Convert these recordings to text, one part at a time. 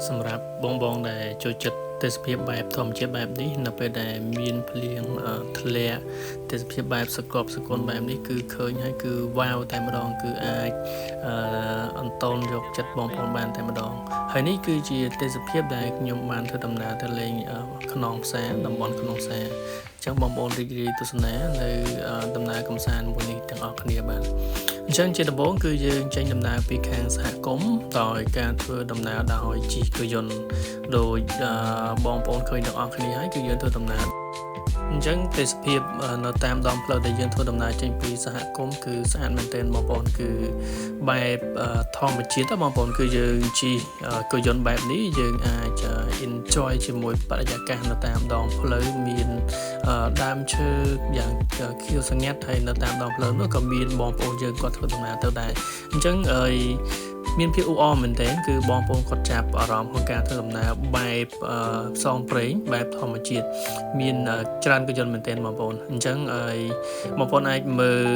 សម្រាប់បងដែលចូលចិត្តទេសភាពបែបធម្មជាតិបែបនេះនៅពេលដែលមានភ្លៀងធ្លាក់ទេសភាពបែបសកលសកលបែបនេះគឺឃើញហើយគឺវ៉ាវតែម្ដងគឺអាចអន្តោនយកចិត្តបងប្អូនបានតែម្ដងហើយនេះគឺជាទេសភាពដែលខ្ញុំបានធ្វើដំណើរទៅលេងខ្នងផ្សារតំបន់ខ្នងផ្សារចឹងបងប្អូនរីករាយទស្សនានៅដំណើរកម្សាន្តមួយនេះទាំងអស់គ្នាបាទអញ្ចឹងជាដំបូងគឺយើងចេញដំណើរពីខាងសហគមន៍ដោយការធ្វើដំណើរដោយជិះរថយន្តដោយបងប្អូនឃើញទាំងអស់គ្នាហើយគឺយើងធ្វើដំណើរអញ្ចឹងទេសភាពនៅតាមដងផ្លូវដែលយើងធ្វើដំណើរចេញពីសហគមន៍គឺស្អាតមែនទែនបងប្អូនគឺបែបធម្មជាតិបងប្អូនគឺយើងជិះរថយន្តបែបនេះយើងអាច enjoy ជាមួយបរិយាកាសនៅតាមដងផ្លូវមានដើមឈើយ៉ាងខៀវស្រងាត់ហើយនៅតាមដងផ្លូវនោះក៏មានបងប្អូនយើងគាត់ធ្វើដំណើរទៅដែរអញ្ចឹងមានភាពអ៊ូអរមែនទែនគឺបងប្អូនគាត់ចាប់អារម្មណ៍ក្នុងការធ្វើដំណើរបែបផ្សងព្រេងបែបធម្មជាតិមានច្រើនកញ្ចក់មែនទែនបងប្អូនអញ្ចឹងបងប្អូនអាចមើល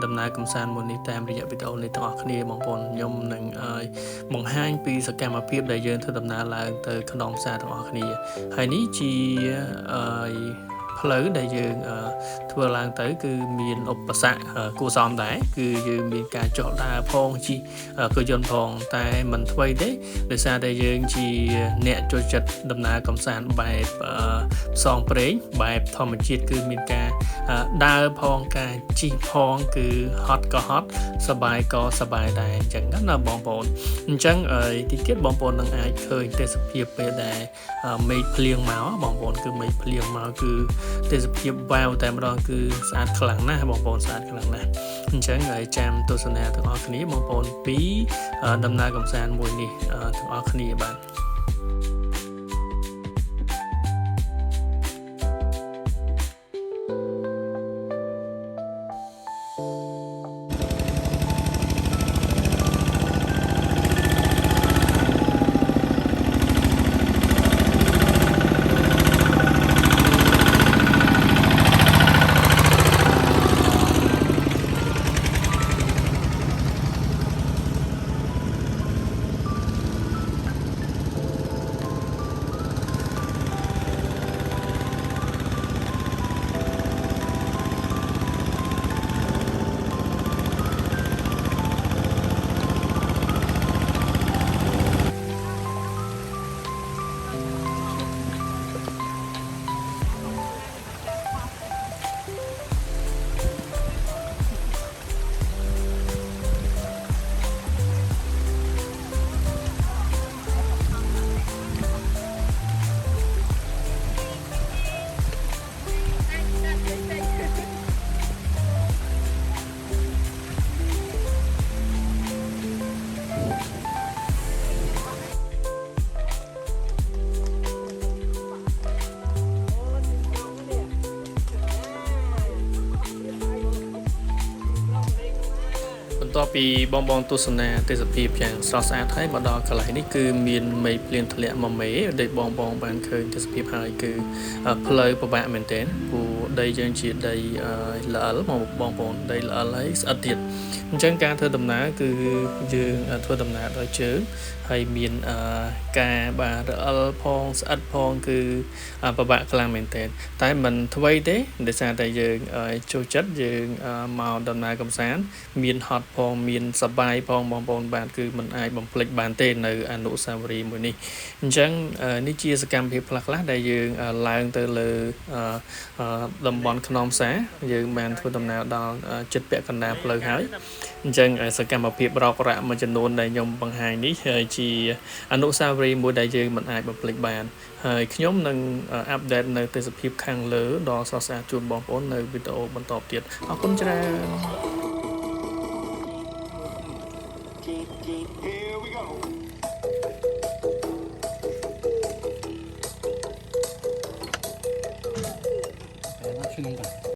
ដំណើរកម្សាន្តមួយនេះតាមរយៈវីដេអូនេះទាំងអស់គ្នាបងប្អូនខ្ញុំនឹងបង្ហាញពីសកម្មភាពដែលយើងធ្វើដំណើរឡើងទៅក្នុងផ្សារទាំងអស់គ្នាហើយនេះជាផ្លូវដែលយើងធ្វើឡើងទៅគឺមានឧបសគ្គគួរសមដែរគឺយើងមានការចុះដើរផងជិះរថយន្តផងតែមិនថ្មីទេដោយសារតែយើងជាអ្នកចូលចិត្តដំណើរកម្សាន្តបែបផ្សងព្រេងបែបធម្មជាតិគឺមានការដើរផងការជិះផងគឺហត់ក៏ហត់សប្បាយក៏សប្បាយដែរអញ្ចឹងណាបងប្អូនអញ្ចឹងទីទៀតបងប្អូននឹងអាចឃើញទេសភាពពេលដែលមេឃភ្លៀងមកបងប្អូនគឺមេឃភ្លៀងមកគឺទេសភាពវ៉ាវតែម្ដងគឺស្អាតខ្លាំងណាស់បងប្អូនស្អាតខ្លាំងណាស់អញ្ចឹងហើយចាំទស្សនាទាំងអស់គ្នាបងប្អូនពីដំណើរកម្សាន្តមួយនេះទាំងអស់គ្នាបាទបន្ទាប់ពីបងទស្សនាទេសភាពយ៉ាងស្រស់ស្អាតហើយមកដល់កន្លែងនេះគឺមានមេឃភ្លៀងធ្លាក់មកមេដែលបងបានឃើញទេសភាពហើយគឺផ្លូវពិបាកមែនទែនព្រោះដីយើងជាដីល្អិលបងប្អូនដីល្អិលហើយស្អិតទៀតអញ្ចឹងការធ្វើដំណើរគឺយើងធ្វើដំណើរដោយជើងហើយមានការបាទរអិលផងស្អិតផងគឺពិបាកខ្លាំងមែនទែនតែមិនថ្មីទេដោយសារតែយើងចូលចិត្តយើងមកដំណើរកម្សាន្តមានហត់ផងមានសប្បាយផងបងប្អូនបាទគឺមិនអាចបំភ្លេចបានទេនៅអនុស្សាវរីយ៍មួយនេះអញ្ចឹងនេះជាសកម្មភាពខ្លះដែលយើងឡើងទៅលើតំបន់ខ្នងផ្សារយើងបានធ្វើដំណើរដល់ជិតពាក់កណ្ដាលផ្លូវហើយអញ្ចឹងសកម្មភាពរករាក់មួយចំនួនដែលខ្ញុំបង្ហាញនេះជាអនុស្សាវរីយ៍មួយដែលយើងមិនអាចបំភ្លេចបានហើយខ្ញុំនឹងអាប់ដេតនៅទេសភាពខាងលើដល់ស្រស់ស្អាតជូនបងប្អូននៅវីដេអូបន្តទៀតអរគុណច្រើន Here we go. 주는 거.